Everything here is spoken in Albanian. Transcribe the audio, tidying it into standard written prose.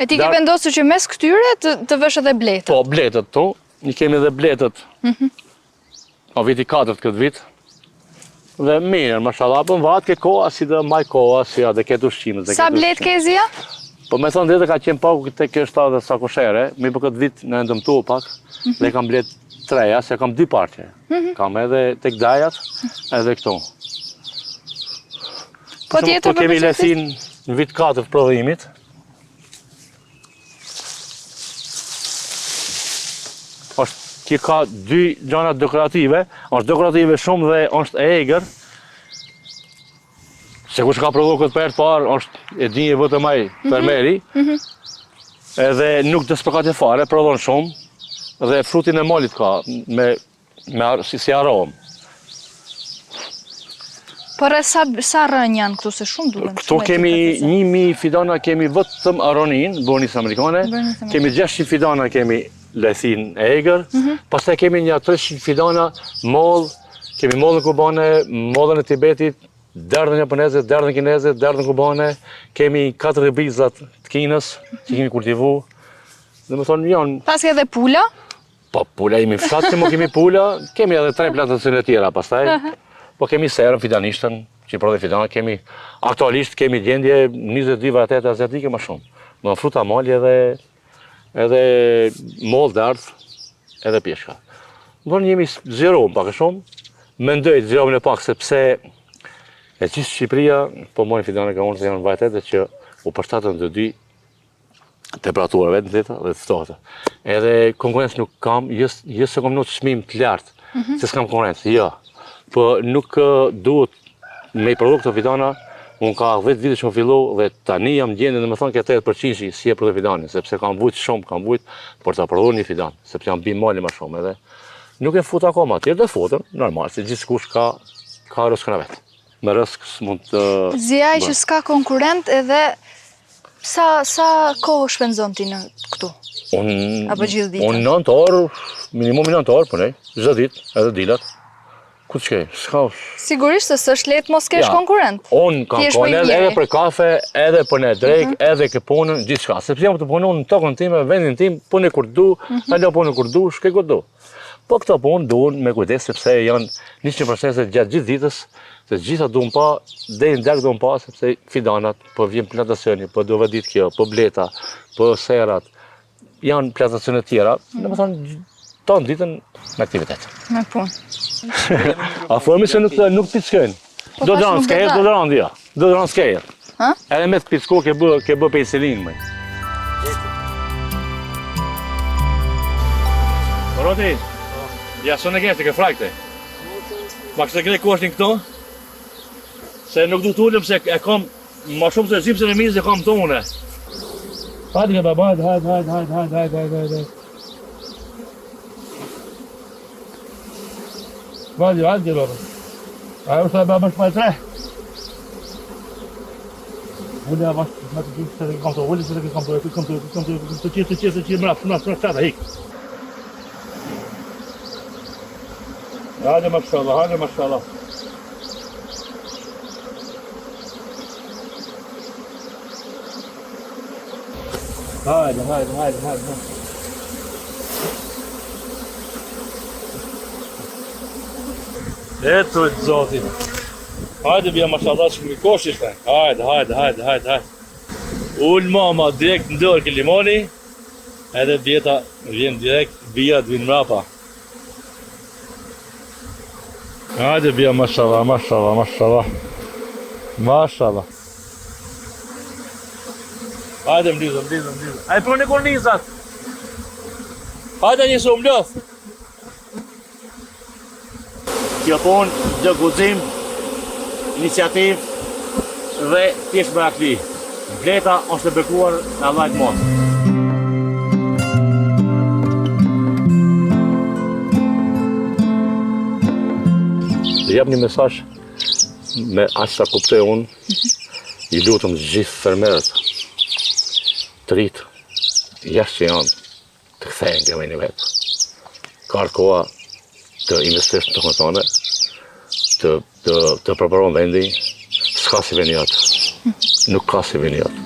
E ti ke vendosur që mes këtyre të vësh edhe bletët? Po, bletët tu. Një kemi edhe bletët. O viti 4 këtë vit. Dhe mirë, mashallah, po në vatë ke koha si dhe maj koha, si dhe ketë ushqimet. Sa bletë ke zia? Po me thonë dhe ka qenë paku të kështë dhe sa koshere, mi për këtë vit në ndëmtu pak, dhe kam bletë 3, se kam 2 partje. Kam edhe të këdajat, edhe këtu. Po kemi lesin në vit 4 prodhimit. Ki ka 2 gjana dekorative, është dekorative shumë dhe është e egër. Se kush ka prodhu këtë për parë, është e dinje vëtë maj fermeri. Edhe nuk despërkat e fare, prodhon shumë. Dhe frutin e molit ka, si aromë. Por e sa rënjë janë këtu se shumë duhen? Këtu kemi 1000 fidana, kemi vetëm aronin, bonis amerikane. Kemi 600 fidana, kemi lesin e egër. Pastaj kemi një 300 fidana moll, kemi mollën kubane, mollën e Tibetit, derdhën japoneze, derdhën kineze, derdhën kubane. Kemi 4 ribizat të Kinës, që kemi kultivu. Dhe më thonë, janë... Pas ke edhe pula? Po, pula jemi fshatë që më kemi pula. Kemi edhe 3 plantacione tjera pastaj. Po kemi serën, fidanishtën, që i prodhe fidana. Kemi, aktualisht kemi gjendje 22 varietete azjatike më shumë. Më fruta mali edhe mollë dardhë, edhe pjeshka. Në jemi zjerohëm pak e shumë, mendoj të zjerohëm e pak sepse e gjithë Shqipëria, po mojnë fidane ka unë se janë varietete që u përshtatën të 2 temperaturave të nxehta dhe të ftohta. Edhe konkurrencë nuk kam, jo se kam nuk çmim të lartë, se s'kam konkurrencë, jo. Po nuk duhet me i produkte fidana. Unë ka 10 vite që më fillu dhe tani jam gjendje dhe me thonë këtë 8% si e prodhe fidani, sepse kam vujt shumë, kam vujt për të prodhur një fidan, sepse jam bim mali më shumë edhe. Nuk e fut akoma, tjerë dhe futën, normal, se gjithë kush ka rëskën e vetë. Me rësk s'mund të... Zjaj që s'ka konkurent edhe sa kohë shpenzon ti në këtu? Apo gjithë ditën? Unë 9 orë, minimum 9 orë, përnej, gjithë ditë, edhe dilat. Ku të shkej? S'ka... Sigurisht se s'është lehtë mos kesh konkurent. Unë kam konen edhe për kafe, edhe për ne drejk, edhe ke punën, gjithë shka. Sepse jam të punon në tokën time, vendin tim, punë kur du, halo punë kur du, shkej kur du. Po këto punë duhen me kujdes, sepse janë 100% gjatë gjithë ditës, se gjitha duhen pa, dhe në dek duhen pa, sepse fidanat, po vjen plantacioni, po duve ditë kjo, po bleta, po serat, janë plantacione tjera, në më thonë, tonë ditën në aktivitet. Me punë. A formi se nuk të shkojnë. Do të ranë skejër, do të ranë dhja. Do të ranë skejër. Edhe me të pitsko ke bë penicillin, mëj. Roti, ja së në kështë, ke frakte. Ma kështë të kene ku është një këto? Se nuk du të ullëm se e kam ma shumë se zipse në mizë e kam të une. Hajde ke baba, hajde. Vadi, loro. Ajo është e baba shpaj 3. Ullë e bashkë, me të gjithë se dhe kam të ullë, se dhe kam të qirë, mrafë, qata, hik. Hajde, mashallah. Hajde. Eto e të zotin. Hajde bja mashallah që këmi kosh ishte. Hajde. Ullë mama direkt në dorë ke limoni, edhe bjeta vjen direkt, bia të vinë mrapa. Hajde bja mashallah. Hajde mblizëm. Hajde për një kornizat. Hajde një shumë lëth. Kjo punë, gjë guzim, iniciativ dhe pjesë më akli. Bleta është të bekuar në Allahit mos. Dhe jap një mesazh me aq sa kuptoj unë, i lutem gjithë fermerët të rit, jashtë që janë, të kthehen kjo veni vetë. Ka koha të investesh në tokën tonë, të përparon vendi, s'ka si veni atë. Nuk ka si veni atë.